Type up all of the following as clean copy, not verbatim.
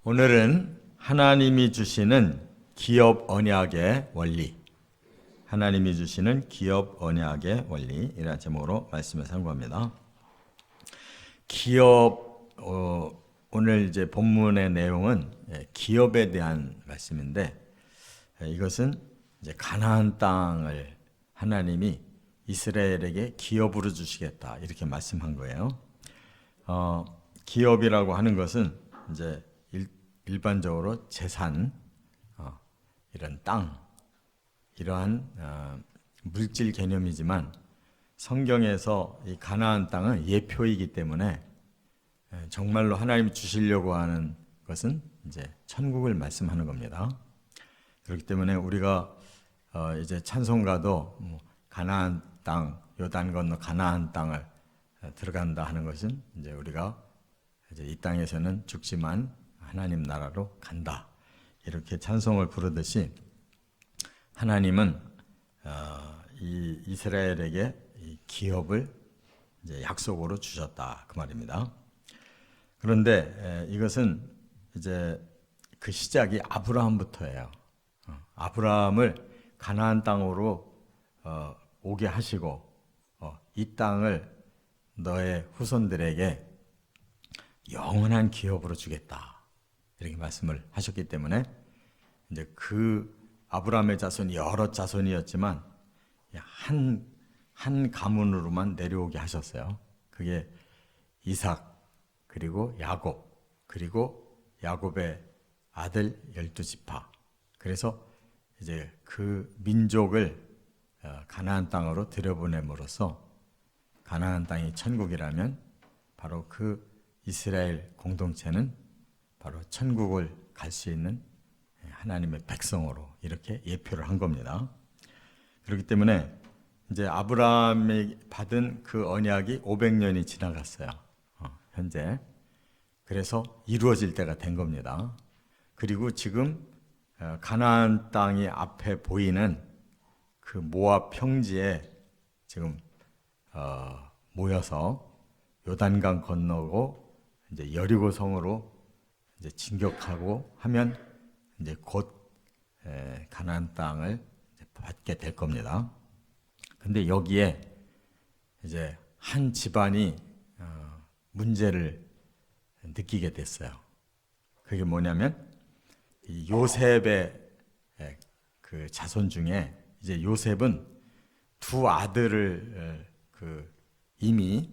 오늘은 하나님이 주시는 기업 언약의 원리, 하나님이 주시는 기업 언약의 원리이라는 제목으로 말씀을 상고합니다. 기업, 오늘 이제 본문의 내용은 기업에 대한 말씀인데, 이것은 이제 가나안 땅을 하나님이 이스라엘에게 기업으로 주시겠다 이렇게 말씀한 거예요. 기업이라고 하는 것은 이제 일반적으로 재산, 이런 땅, 이러한 물질 개념이지만 성경에서 이 가나안 땅은 예표이기 때문에 정말로 하나님이 주시려고 하는 것은 이제 천국을 말씀하는 겁니다. 그렇기 때문에 우리가 이제 찬송가도 가나안 땅, 요단 건너 가나안 땅을 들어간다 하는 것은 이제 우리가 이제 이 땅에서는 죽지만 하나님 나라로 간다 이렇게 찬송을 부르듯이 하나님은 이 이스라엘에게 이 기업을 이제 약속으로 주셨다 그 말입니다. 그런데 이것은 이제 그 시작이 아브라함부터예요. 아브라함을 가나안 땅으로 오게 하시고 이 땅을 너의 후손들에게 영원한 기업으로 주겠다 이렇게 말씀을 하셨기 때문에 이제 그 아브라함의 자손이 여러 자손이었지만 한 가문으로만 내려오게 하셨어요. 그게 이삭 그리고 야곱 그리고 야곱의 아들 12지파. 그래서 이제 그 민족을 가나안 땅으로 들여보냄으로써 가나안 땅이 천국이라면 바로 그 이스라엘 공동체는 바로 천국을 갈 수 있는 하나님의 백성으로 이렇게 예표를 한 겁니다. 그렇기 때문에 이제 아브라함이 받은 그 언약이 500년이 지나갔어요. 현재. 그래서 이루어질 때가 된 겁니다. 그리고 지금 가나안 땅이 앞에 보이는 그 모압 평지에 지금 모여서 요단강 건너고 이제 여리고 성으로 이제 진격하고 하면 이제 곧 가나안 땅을 받게 될 겁니다. 근데 여기에 이제 한 집안이 문제를 느끼게 됐어요. 그게 뭐냐면 이 요셉의 그 자손 중에 이제 요셉은 두 아들을 이미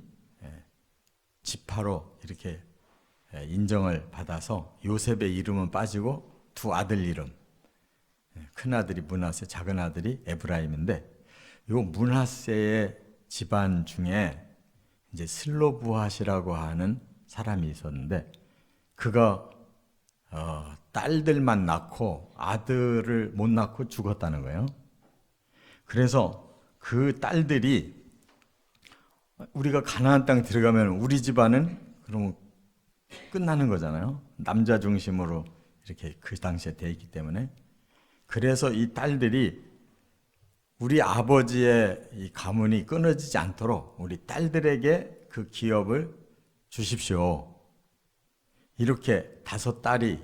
지파로 이렇게 인정을 받아서 요셉의 이름은 빠지고 두 아들 이름, 큰 아들이 므낫세, 작은 아들이 에브라임인데 요 므낫세의 집안 중에 이제 슬로브핫이라고 하는 사람이 있었는데 그가 딸들만 낳고 아들을 못 낳고 죽었다는 거예요. 그래서 그 딸들이 우리가 가나안 땅 들어가면 우리 집안은 그러면 끝나는 거잖아요. 남자 중심으로 이렇게 그 당시에 돼 있기 때문에. 그래서 이 딸들이 우리 아버지의 이 가문이 끊어지지 않도록 우리 딸들에게 그 기업을 주십시오. 이렇게 5딸이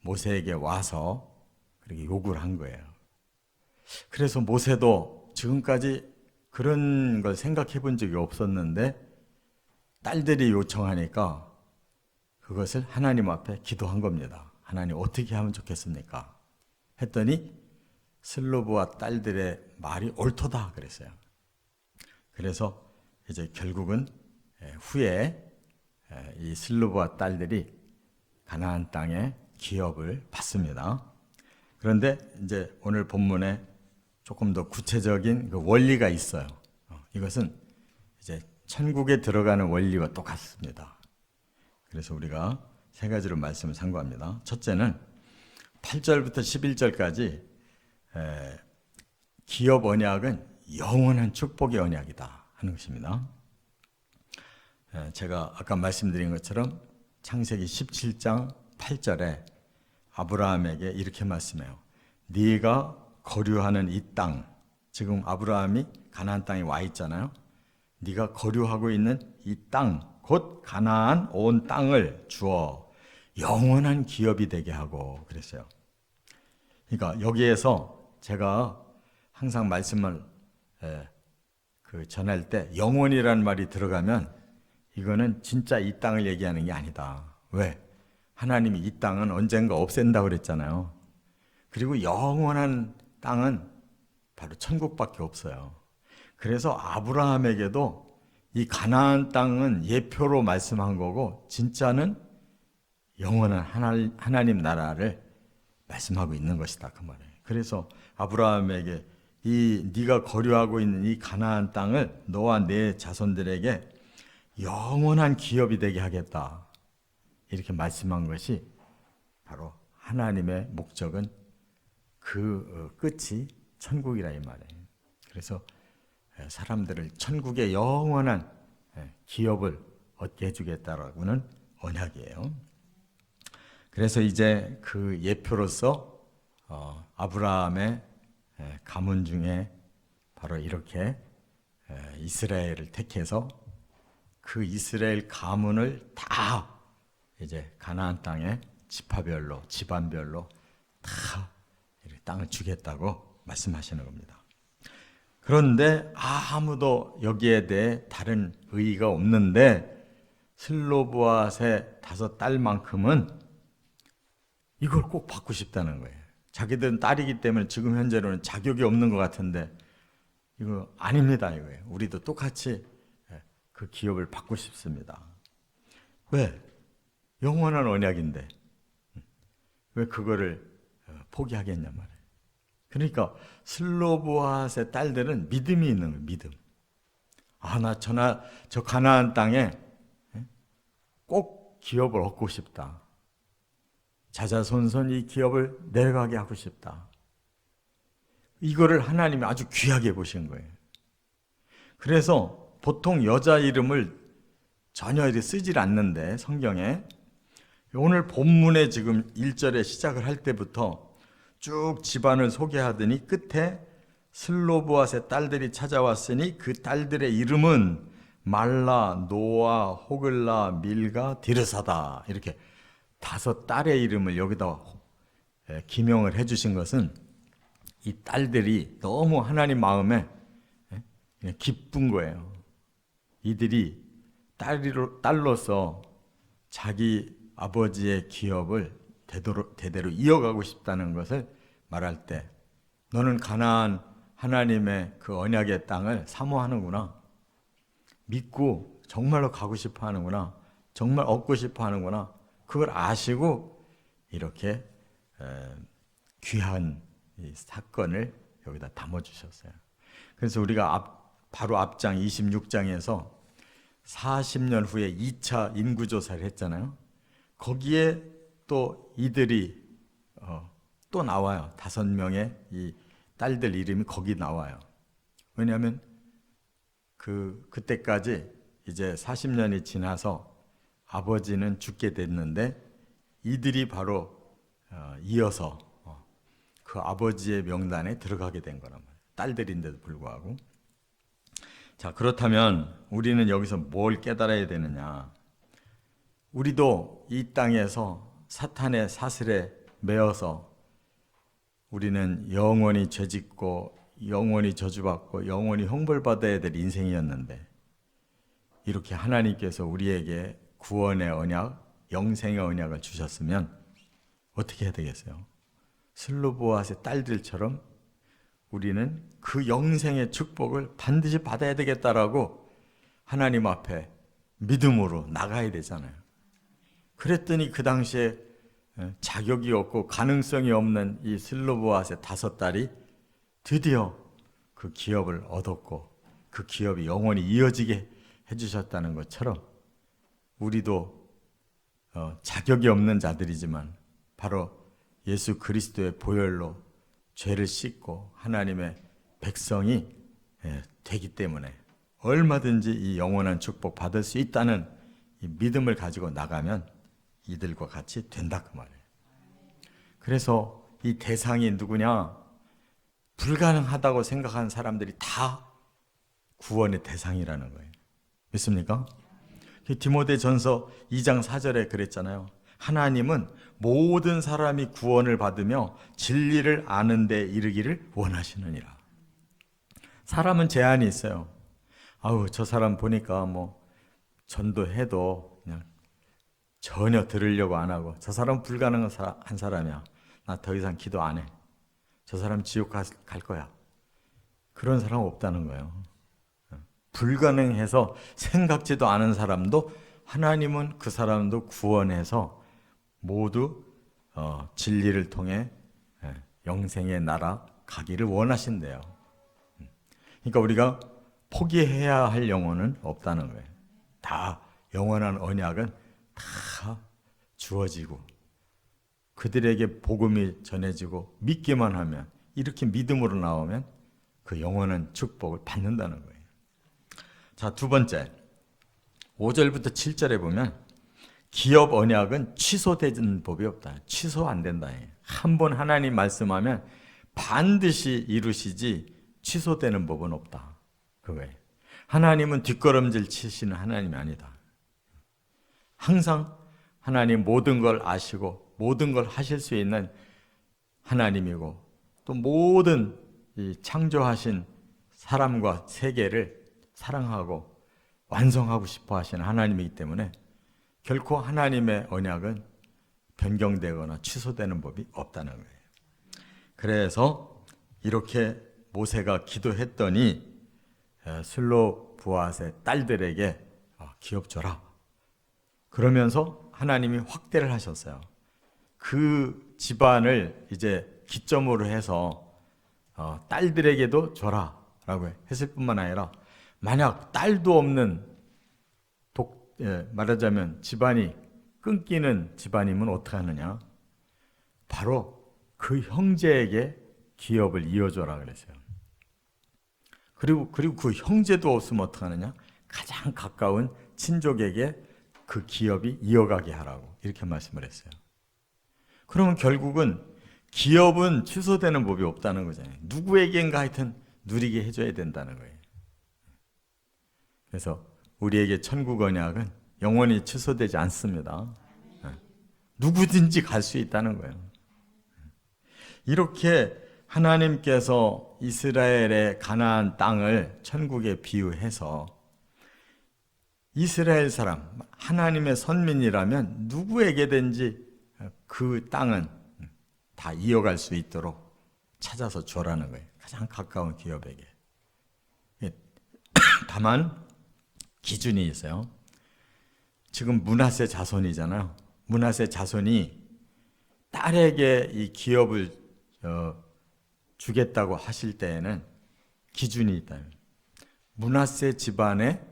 모세에게 와서 그렇게 요구를 한 거예요. 그래서 모세도 지금까지 그런 걸 생각해 본 적이 없었는데 딸들이 요청하니까 그것을 하나님 앞에 기도한 겁니다. 하나님 어떻게 하면 좋겠습니까? 했더니 슬로브와 딸들의 말이 옳도다 그랬어요. 그래서 이제 결국은 후에 이 슬로브와 딸들이 가나안 땅의 기업을 받습니다. 그런데 이제 오늘 본문에 조금 더 구체적인 그 원리가 있어요. 이것은 이제 천국에 들어가는 원리와 똑같습니다. 그래서 우리가 세 가지로 말씀을 상고합니다. 첫째는 8절부터 11절까지 기업 언약은 영원한 축복의 언약이다 하는 것입니다. 제가 아까 말씀드린 것처럼 창세기 17장 8절에 아브라함에게 이렇게 말씀해요. 네가 거류하는 이 땅, 지금 아브라함이 가나안 땅에 와 있잖아요. 네가 거류하고 있는 이 땅, 곧 가나안 온 땅을 주어 영원한 기업이 되게 하고 그랬어요. 그러니까 여기에서 제가 항상 말씀을 전할 때 영원이라는 말이 들어가면 이거는 진짜 이 땅을 얘기하는 게 아니다. 왜? 하나님이 이 땅은 언젠가 없앤다고 그랬잖아요. 그리고 영원한 땅은 바로 천국밖에 없어요. 그래서 아브라함에게도 이 가나안 땅은 예표로 말씀한 거고 진짜는 영원한 하나님 나라를 말씀하고 있는 것이다 그 말이에요. 그래서 아브라함에게 네가 거류하고 있는 이 가나안 땅을 너와 네 자손들에게 영원한 기업이 되게 하겠다. 이렇게 말씀한 것이 바로 하나님의 목적은 그 끝이 천국이라 이 말이에요. 그래서 사람들을 천국의 영원한 기업을 얻게 해주겠다라고는 언약이에요. 그래서 이제 그 예표로서 아브라함의 가문 중에 바로 이렇게 이스라엘을 택해서 그 이스라엘 가문을 다 이제 가나안 땅에 지파별로 집안별로 다 땅을 주겠다고 말씀하시는 겁니다. 그런데 아무도 여기에 대해 다른 의의가 없는데 슬로브앗의 5딸만큼은 이걸 꼭 받고 싶다는 거예요. 자기들은 딸이기 때문에 지금 현재로는 자격이 없는 것 같은데 이거 아닙니다 이거예요. 우리도 똑같이 그 기업을 받고 싶습니다. 왜? 영원한 언약인데 왜 그거를 포기하겠냐 말이에요. 그러니까 슬로브앗의 딸들은 믿음이 있는 거예요. 믿음. 저 가나안 땅에 꼭 기업을 얻고 싶다. 자자손손 이 기업을 내려가게 하고 싶다. 이거를 하나님이 아주 귀하게 보신 거예요. 그래서 보통 여자 이름을 전혀 쓰질 않는데 성경에 오늘 본문에 지금 1절에 시작을 할 때부터 쭉 집안을 소개하더니 끝에 슬로브앗의 딸들이 찾아왔으니 그 딸들의 이름은 말라, 노아, 호글라, 밀가, 디르사다. 이렇게 5딸의 이름을 여기다 기명을 해주신 것은 이 딸들이 너무 하나님 마음에 그냥 기쁜 거예요. 이들이 딸로서 자기 아버지의 기업을 대대로 이어가고 싶다는 것을 말할 때 너는 가나안 하나님의 그 언약의 땅을 사모하는구나. 믿고 정말로 가고 싶어 하는구나. 정말 얻고 싶어 하는구나. 그걸 아시고 이렇게 귀한 이 사건을 여기다 담아주셨어요. 그래서 우리가 바로 앞장 26장에서 40년 후에 2차 인구조사를 했잖아요. 거기에 또 이들이 또 나와요. 5명의 이 딸들 이름이 거기 나와요. 왜냐하면 그때까지 이제 40년이 지나서 아버지는 죽게 됐는데 이들이 바로 이어서 그 아버지의 명단에 들어가게 된 거란 말이에요. 딸들인데도 불구하고. 자, 그렇다면 우리는 여기서 뭘 깨달아야 되느냐? 우리도 이 땅에서 사탄의 사슬에 매어서 우리는 영원히 죄짓고 영원히 저주받고 영원히 형벌받아야 될 인생이었는데 이렇게 하나님께서 우리에게 구원의 언약, 영생의 언약을 주셨으면 어떻게 해야 되겠어요? 슬로브앗의 딸들처럼 우리는 그 영생의 축복을 반드시 받아야 되겠다라고 하나님 앞에 믿음으로 나가야 되잖아요. 그랬더니 그 당시에 자격이 없고 가능성이 없는 이 슬로브앗의 5딸이 드디어 그 기업을 얻었고 그 기업이 영원히 이어지게 해주셨다는 것처럼 우리도 자격이 없는 자들이지만 바로 예수 그리스도의 보혈로 죄를 씻고 하나님의 백성이 되기 때문에 얼마든지 이 영원한 축복 받을 수 있다는 이 믿음을 가지고 나가면 이들과 같이 된다 그 말이에요. 그래서 이 대상이 누구냐? 불가능하다고 생각하는 사람들이 다 구원의 대상이라는 거예요. 믿습니까? 디모데전서 2장 4절에 그랬잖아요. 하나님은 모든 사람이 구원을 받으며 진리를 아는 데 이르기를 원하시느니라. 사람은 제한이 있어요. 아우, 저 사람 보니까 뭐 전도해도 그냥 전혀 들으려고 안 하고, 저 사람 불가능한 한 사람이야. 나 더 이상 기도 안 해. 저 사람 지옥 갈 거야. 그런 사람 없다는 거예요. 불가능해서 생각지도 않은 사람도 하나님은 그 사람도 구원해서 모두 진리를 통해 영생의 나라 가기를 원하신대요. 그러니까 우리가 포기해야 할 영혼은 없다는 거예요. 다 영원한 언약은 다 주어지고 그들에게 복음이 전해지고 믿기만 하면, 이렇게 믿음으로 나오면 그 영원한 축복을 받는다는 거예요. 자, 두 번째, 5절부터 7절에 보면 기업 언약은 취소되는 법이 없다. 취소 안 된다. 한 번 하나님 말씀하면 반드시 이루시지 취소되는 법은 없다. 그거예요. 하나님은 뒷걸음질 치시는 하나님이 아니다. 항상 하나님 모든 걸 아시고 모든 걸 하실 수 있는 하나님이고, 또 모든 이 창조하신 사람과 세계를 사랑하고 완성하고 싶어 하시는 하나님이기 때문에 결코 하나님의 언약은 변경되거나 취소되는 법이 없다는 거예요. 그래서 이렇게 모세가 기도했더니 슬로브앗의 딸들에게 기업 줘라. 그러면서 하나님이 확대를 하셨어요. 그 집안을 이제 기점으로 해서 딸들에게도 줘라 라고 했을 뿐만 아니라, 만약 딸도 없는 말하자면 집안이 끊기는 집안이면 어떻게 하느냐, 바로 그 형제에게 기업을 이어줘라 그랬어요. 그리고 그 형제도 없으면 어떻게 하느냐, 가장 가까운 친족에게 그 기업이 이어가게 하라고 이렇게 말씀을 했어요. 그러면 결국은 기업은 취소되는 법이 없다는 거잖아요. 누구에겐가 하여튼 누리게 해줘야 된다는 거예요. 그래서 우리에게 천국 언약은 영원히 취소되지 않습니다. 누구든지 갈 수 있다는 거예요. 이렇게 하나님께서 이스라엘의 가나안 땅을 천국에 비유해서 이스라엘 사람, 하나님의 선민이라면 누구에게든지 그 땅은 다 이어갈 수 있도록 찾아서 줘라는 거예요. 가장 가까운 기업에게. 다만 기준이 있어요. 지금 므낫세 자손이잖아요. 므낫세 자손이 딸에게 이 기업을 주겠다고 하실 때에는 기준이 있다. 므낫세 집안의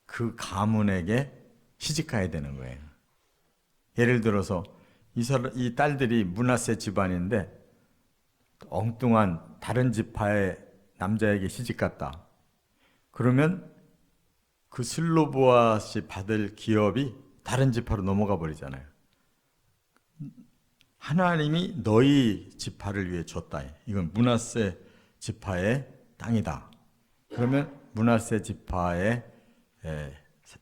그 가문에게 시집가야 되는 거예요. 예를 들어서 이 딸들이 므낫세 집안인데 엉뚱한 다른 지파의 남자에게 시집갔다. 그러면 그 슬로보앗이 받을 기업이 다른 지파로 넘어가 버리잖아요. 하나님이 너희 지파를 위해 줬다. 이건 므낫세 지파의 땅이다. 그러면 므낫세 지파의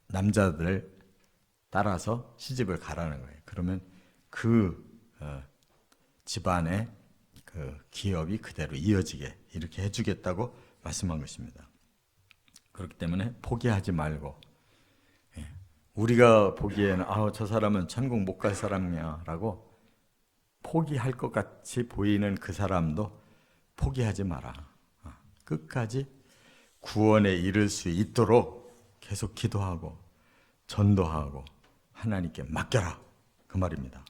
남자들을 따라서 시집을 가라는 거예요. 그러면 그 집안의 그 기업이 그대로 이어지게 이렇게 해주겠다고 말씀한 것입니다. 그렇기 때문에 포기하지 말고, 우리가 보기에는 저 사람은 천국 못 갈 사람이야 라고 포기할 것 같이 보이는 그 사람도 포기하지 마라. 끝까지 구원에 이를 수 있도록 계속 기도하고 전도하고 하나님께 맡겨라, 그 말입니다.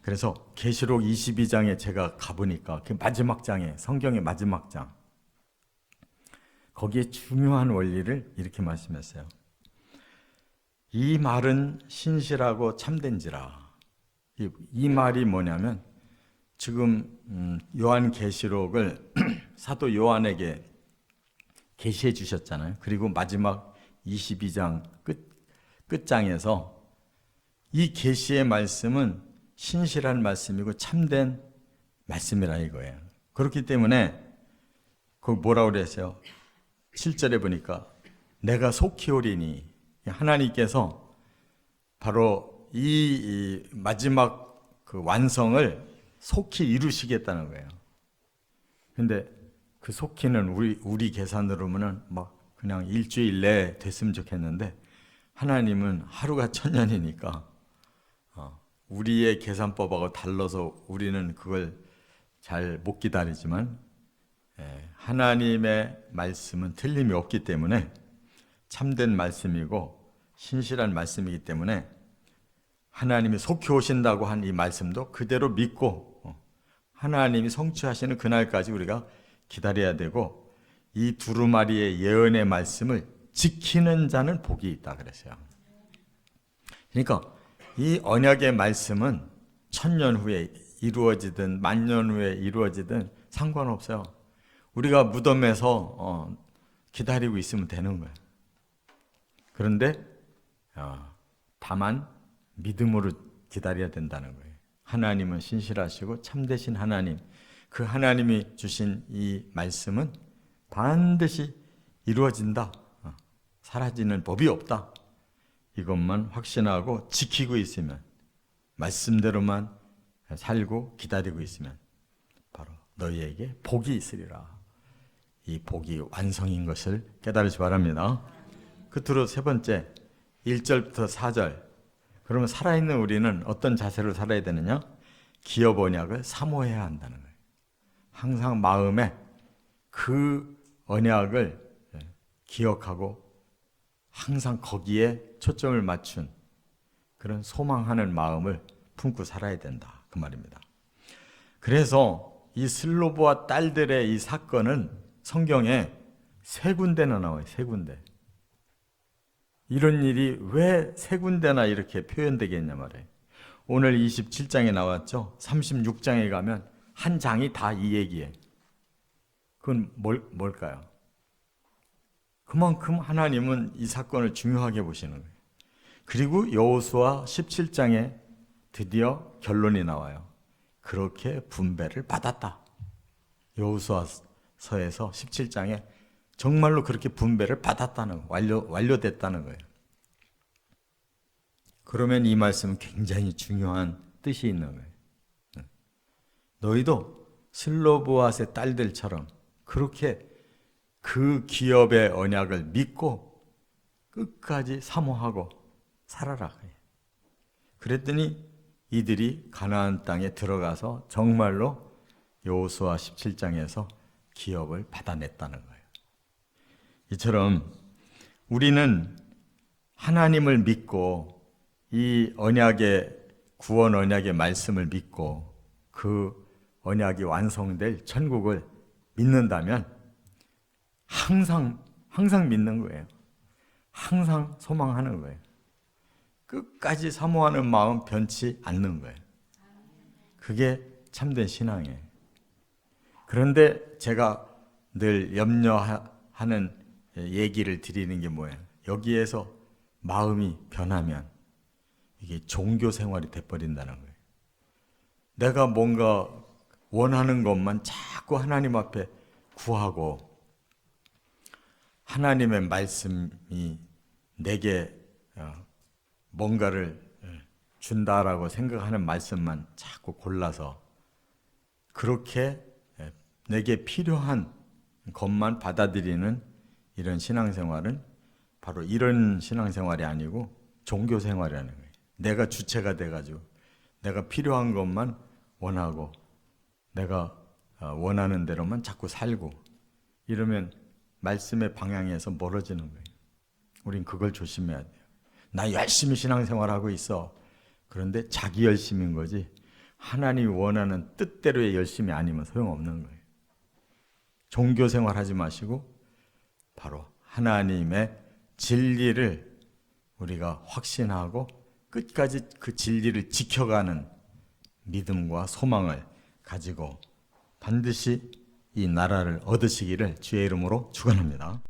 그래서 계시록 22장에 제가 가보니까 그 마지막 장에, 성경의 마지막 장, 거기에 중요한 원리를 이렇게 말씀했어요. 이 말은 신실하고 참된지라. 이 말이 뭐냐면, 지금 요한계시록을 사도 요한에게 계시해 주셨잖아요. 그리고 마지막 22장 끝장에서 이 계시의 말씀은 신실한 말씀이고 참된 말씀이라 이거예요. 그렇기 때문에 그 뭐라고 그랬어요? 7절에 보니까 내가 속히 오리니, 하나님께서 바로 이 마지막 그 완성을 속히 이루시겠다는 거예요. 근데 그 속히는 우리 계산으로는 막 그냥 일주일 내에 됐으면 좋겠는데, 하나님은 하루가 천년이니까 우리의 계산법하고 달라서 우리는 그걸 잘 못 기다리지만, 하나님의 말씀은 틀림이 없기 때문에 참된 말씀이고 신실한 말씀이기 때문에 하나님이 속히 오신다고 한 이 말씀도 그대로 믿고 하나님이 성취하시는 그날까지 우리가 기다려야 되고, 이 두루마리의 예언의 말씀을 지키는 자는 복이 있다 그랬어요. 그러니까 이 언약의 말씀은 천년 후에 이루어지든 만년 후에 이루어지든 상관없어요. 우리가 무덤에서 기다리고 있으면 되는 거예요. 그런데 다만 믿음으로 기다려야 된다는 거예요. 하나님은 신실하시고 참되신 하나님, 그 하나님이 주신 이 말씀은 반드시 이루어진다. 사라지는 법이 없다. 이것만 확신하고 지키고 있으면, 말씀대로만 살고 기다리고 있으면 바로 너희에게 복이 있으리라. 이 복이 완성인 것을 깨달으시 바랍니다. 끝으로 세 번째, 1절부터 4절. 그러면 살아있는 우리는 어떤 자세로 살아야 되느냐? 기업 언약을 사모해야 한다는 거예요. 항상 마음에 그 언약을 기억하고 항상 거기에 초점을 맞춘 그런 소망하는 마음을 품고 살아야 된다, 그 말입니다. 그래서 이 슬로보와 딸들의 이 사건은 성경에 세 군데나 나와요. 세 군데. 이런 일이 왜 세 군데나 이렇게 표현되겠냐 말이에요. 오늘 27장에 나왔죠. 36장에 가면 한 장이 다 이 얘기예요. 그건 뭘까요? 그만큼 하나님은 이 사건을 중요하게 보시는 거예요. 그리고 여호수아 17장에 드디어 결론이 나와요. 그렇게 분배를 받았다. 여호수아서에서 17장에 정말로 그렇게 분배를 받았다는, 완료됐다는 거예요. 그러면 이 말씀은 굉장히 중요한 뜻이 있는 거예요. 너희도 슬로보앗의 딸들처럼 그렇게 그 기업의 언약을 믿고 끝까지 사모하고 살아라. 그랬더니 이들이 가나안 땅에 들어가서 정말로 여호수아 17장에서 기업을 받아냈다는 거예요. 이처럼 우리는 하나님을 믿고 이 언약의 구원 언약의 말씀을 믿고 그 언약이 완성될 천국을 믿는다면 항상 믿는 거예요. 항상 소망하는 거예요. 끝까지 사모하는 마음 변치 않는 거예요. 그게 참된 신앙이에요. 그런데 제가 늘 염려하는 얘기를 드리는 게 뭐예요? 여기에서 마음이 변하면 이게 종교 생활이 돼버린다는 거예요. 내가 뭔가 원하는 것만 자꾸 하나님 앞에 구하고 하나님의 말씀이 내게 뭔가를 준다라고 생각하는 말씀만 자꾸 골라서 그렇게 내게 필요한 것만 받아들이는 이런 신앙생활은 바로 이런 신앙생활이 아니고 종교생활이라는 거예요. 내가 주체가 돼가지고 내가 필요한 것만 원하고 내가 원하는 대로만 자꾸 살고 이러면 말씀의 방향에서 멀어지는 거예요. 우린 그걸 조심해야 돼요. 나 열심히 신앙생활하고 있어. 그런데 자기 열심인 거지 하나님이 원하는 뜻대로의 열심이 아니면 소용없는 거예요. 종교생활 하지 마시고 바로 하나님의 진리를 우리가 확신하고 끝까지 그 진리를 지켜가는 믿음과 소망을 가지고 반드시 이 나라를 얻으시기를 주의 이름으로 축원합니다.